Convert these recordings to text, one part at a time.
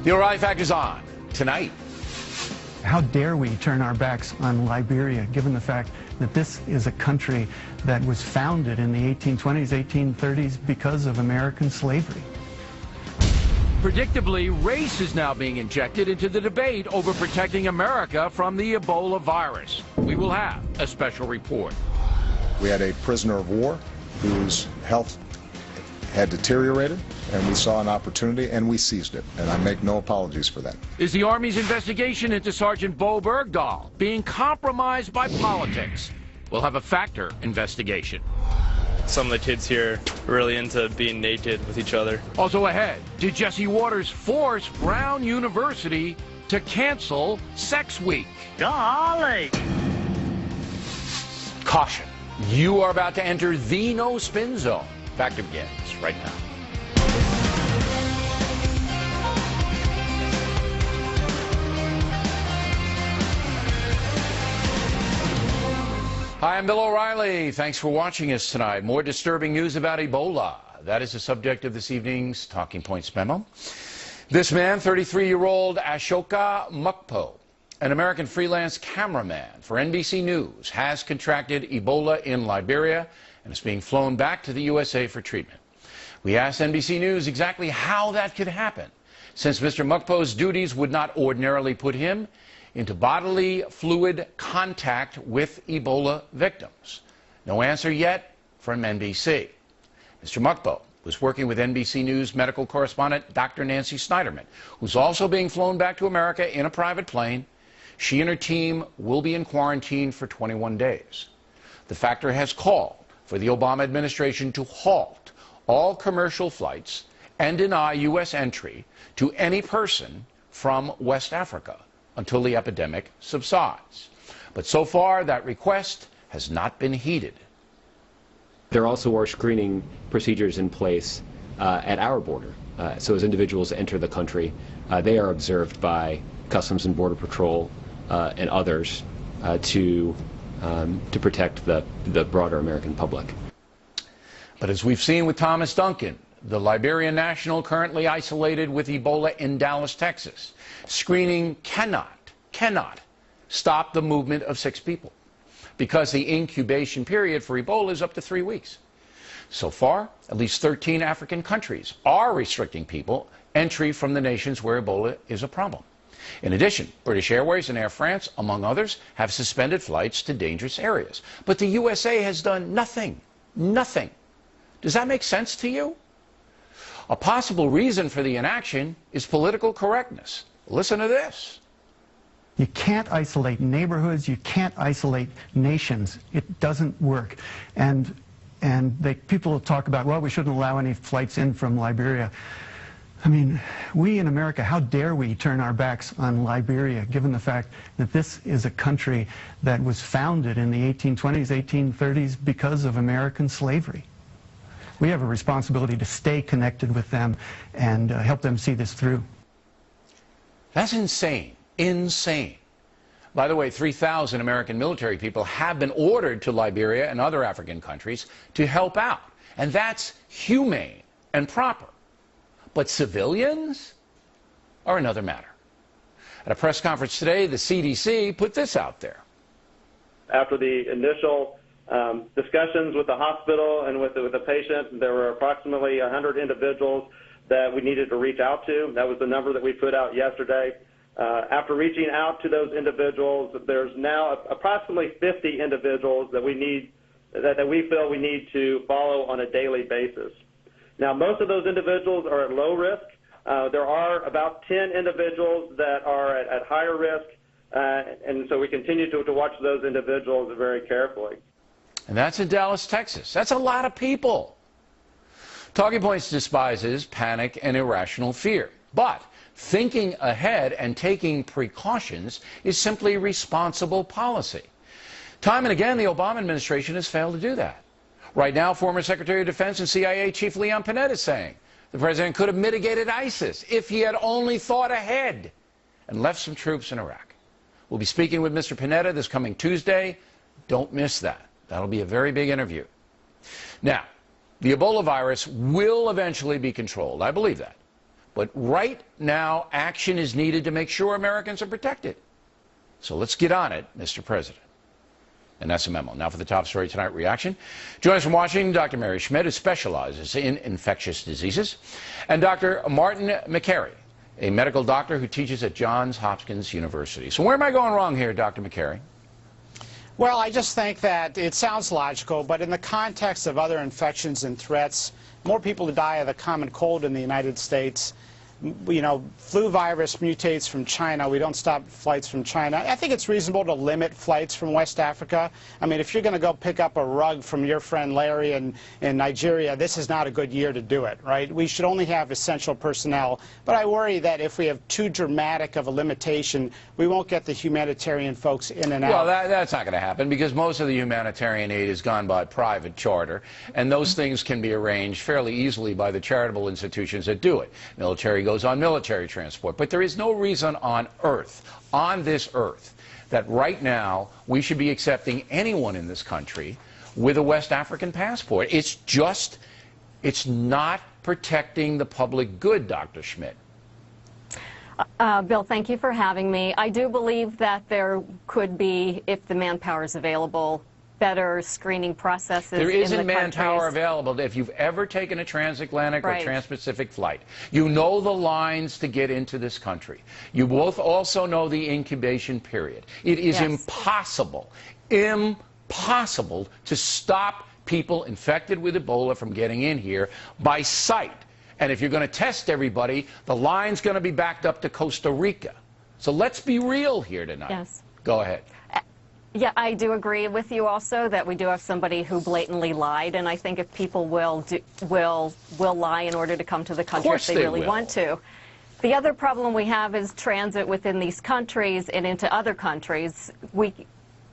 The O'Reilly Factor's on tonight. How dare we turn our backs on Liberia, given the fact that this is a country that was founded in the 1820s, 1830s because of American slavery. Predictably, race is now being injected into the debate over protecting America from the Ebola virus. We will have a special report. We had a prisoner of war whose health had deteriorated, and we saw an opportunity and we seized it, and I make no apologies for that. Is the Army's investigation into Sergeant Bo Bergdahl being compromised by politics? We'll have a Factor investigation. Some of the kids here are really into being naked with each other. Also ahead, did Jesse Waters force Brown University to cancel Sex Week? Golly! Caution, you are about to enter the no-spin zone. Factor begins right now. Hi, I'm Bill O'Reilly. Thanks for watching us tonight. More disturbing news about Ebola. That is the subject of this evening's Talking Points memo. This man, 33-year-old Ashoka Mukpo, an American freelance cameraman for NBC News, has contracted Ebola in Liberia and is being flown back to the USA for treatment. We asked NBC News exactly how that could happen, since Mr. Mukpo's duties would not ordinarily put him into bodily fluid contact with Ebola victims. No answer yet from NBC. Mr. Mukpo was working with NBC News medical correspondent Dr. Nancy Snyderman, who's also being flown back to America in a private plane. She and her team will be in quarantine for 21 days. The Factor has called for the Obama administration to halt all commercial flights and deny U.S. entry to any person from West Africa until the epidemic subsides. But so far, that request has not been heeded. There also are screening procedures in place at our border. So as individuals enter the country, they are observed by Customs and Border Patrol and others to protect the broader American public. But as we've seen with Thomas Duncan, the Liberian national currently isolated with Ebola in Dallas, Texas, screening cannot stop the movement of 6 people because the incubation period for Ebola is up to 3 weeks. So far, at least 13 African countries are restricting people entry from the nations where Ebola is a problem. In addition, British Airways and Air France, among others, have suspended flights to dangerous areas. But the USA has done nothing. Nothing. Does that make sense to you? A possible reason for the inaction is political correctness. Listen to this. You can't isolate neighborhoods. You can't isolate nations. It doesn't work. And people will talk about, well, we shouldn't allow any flights in from Liberia. I mean, we in America, how dare we turn our backs on Liberia, given the fact that this is a country that was founded in the 1820s, 1830s because of American slavery. We have a responsibility to stay connected with them and help them see this through. That's insane. Insane. By the way, 3,000 American military people have been ordered to Liberia and other African countries to help out. And that's humane and proper. But civilians are another matter. At a press conference today, the CDC put this out there. After the initial discussions with the hospital and with the patient, there were approximately 100 individuals that we needed to reach out to. That was the number that we put out yesterday. After reaching out to those individuals, there's now approximately 50 individuals that we feel we need to follow on a daily basis. Now, most of those individuals are at low risk. There are about 10 individuals that are at higher risk, and so we continue to watch those individuals very carefully. And that's in Dallas, Texas. That's a lot of people. Talking Points despises panic and irrational fear. But thinking ahead and taking precautions is simply responsible policy. Time and again, the Obama administration has failed to do that. Right now, former Secretary of Defense and CIA Chief Leon Panetta is saying the president could have mitigated ISIS if he had only thought ahead and left some troops in Iraq. We'll be speaking with Mr. Panetta this coming Tuesday. Don't miss that. That'll be a very big interview. Now, the Ebola virus will eventually be controlled. I believe that. But right now, action is needed to make sure Americans are protected. So let's get on it, Mr. President. And that's a memo. Now for the top story tonight, reaction. Join us from Washington, Dr. Mary Schmidt, who specializes in infectious diseases, and Dr. Martin McCary, a medical doctor who teaches at Johns Hopkins University. So where am I going wrong here, Dr. McCary? Well, I just think that it sounds logical, but in the context of other infections and threats, more people die of the common cold in the United States. You know, flu virus mutates from China. We don't stop flights from China. I think it's reasonable to limit flights from West Africa. I mean, if you're going to go pick up a rug from your friend Larry in Nigeria, this is not a good year to do it, right? We should only have essential personnel. But I worry that if we have too dramatic of a limitation, we won't get the humanitarian folks in and out. Well, that's not going to happen because most of the humanitarian aid is gone by private charter, and those things can be arranged fairly easily by the charitable institutions that do it. Military goes on military transport. But there is no reason on earth, on this earth, that right now we should be accepting anyone in this country with a West African passport. It's not protecting the public good, Dr. Schmidt. Bill, thank you for having me. I do believe that there could be, if the manpower is available, better screening processes. There isn't manpower countries. available. If you've ever taken a transatlantic Right. or transpacific flight, you know the lines to get into this country. You both also know the incubation period. It is Yes. impossible to stop people infected with Ebola from getting in here by sight. And if you're going to test everybody, the line's going to be backed up to Costa Rica. So let's be real here tonight. Yes. Go ahead. Yeah, I do agree with you also that we do have somebody who blatantly lied, and I think if people will lie in order to come to the country if they really want to. The other problem we have is transit within these countries and into other countries.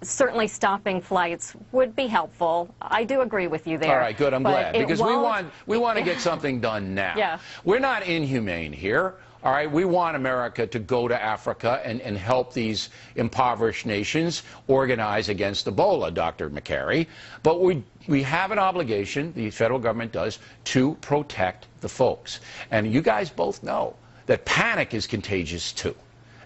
Certainly stopping flights would be helpful. I do agree with you there. All right, good. I'm glad because we want to get something done now. Yeah. We're not inhumane here. All right, we want America to go to Africa and help these impoverished nations organize against Ebola, Dr. McCary. But we have an obligation, the federal government does, to protect the folks. And you guys both know that panic is contagious too.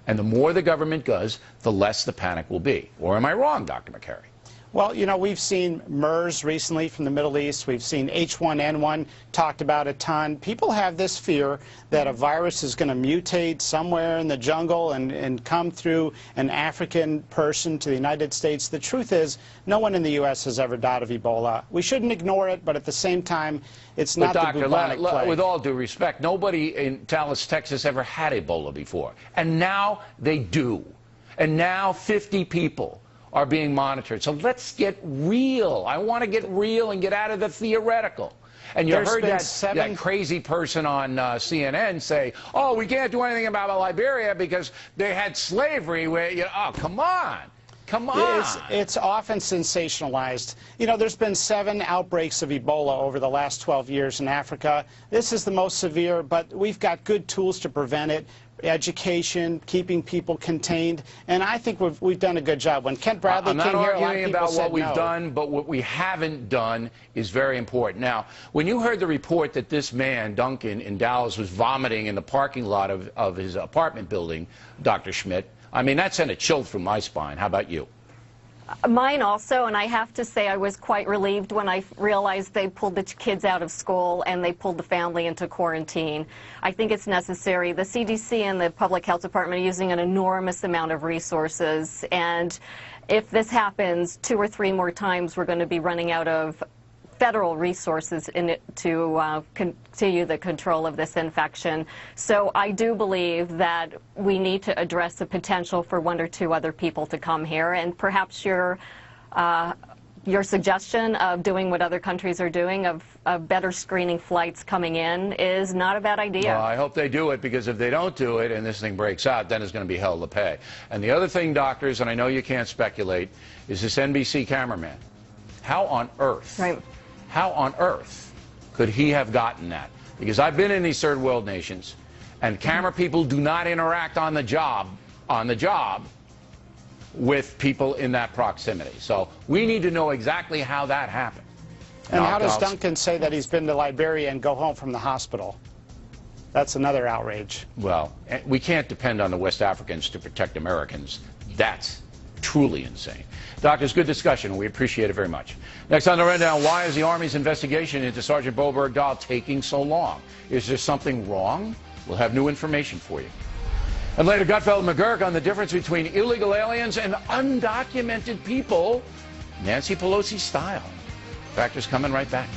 And the more the government does, the less the panic will be. Or am I wrong, Dr. McCary? Well, you know, we've seen MERS recently from the Middle East. We've seen H1N1 talked about a ton. People have this fear that a virus is going to mutate somewhere in the jungle and come through an African person to the United States. The truth is, no one in the U.S. has ever died of Ebola. We shouldn't ignore it, but at the same time, it's not the bubonic plague. With all due respect, nobody in Dallas, Texas ever had Ebola before. And now they do. And now 50 people are being monitored. So let's get real. I want to get real and get out of the theoretical. And you heard that crazy person on CNN say, oh, we can't do anything about Liberia because they had slavery. Oh, come on. Come on. It's often sensationalized. You know, there's been 7 outbreaks of Ebola over the last 12 years in Africa. This is the most severe, but we've got good tools to prevent it. Education, keeping people contained, and I think we've done a good job. When Kent Bradley came here, a lot of people about said what we've no. done, but what we haven't done is very important. Now, when you heard the report that this man, Duncan, in Dallas was vomiting in the parking lot of his apartment building, Dr. Schmidt, I mean, that sent a chill through my spine. How about you? Mine also, and I have to say I was quite relieved when I realized they pulled the kids out of school and they pulled the family into quarantine. I think it's necessary. The CDC and the Public Health Department are using an enormous amount of resources, and if this happens 2 or 3 more times, we're going to be running out of federal resources in it to continue the control of this infection. So I do believe that we need to address the potential for 1 or 2 other people to come here, and perhaps your suggestion of doing what other countries are doing, of better screening flights coming in, is not a bad idea. Well, I hope they do it, because if they don't do it and this thing breaks out, then it's going to be hell to pay. And the other thing, doctors, and I know you can't speculate, is this NBC cameraman. How on earth? Right. How on earth could he have gotten that? Because I've been in these third world nations, and camera people do not interact on the job with people in that proximity. So we need to know exactly how that happened. And how does Duncan say that he's been to Liberia and go home from the hospital? That's another outrage. Well, we can't depend on the West Africans to protect Americans. That's truly insane. Doctors, good discussion. We appreciate it very much. Next on the rundown, why is the Army's investigation into Sergeant Bo Bergdahl taking so long? Is there something wrong? We'll have new information for you. And later, Gutfeld and McGurk on the difference between illegal aliens and undocumented people, Nancy Pelosi style. Factors coming right back.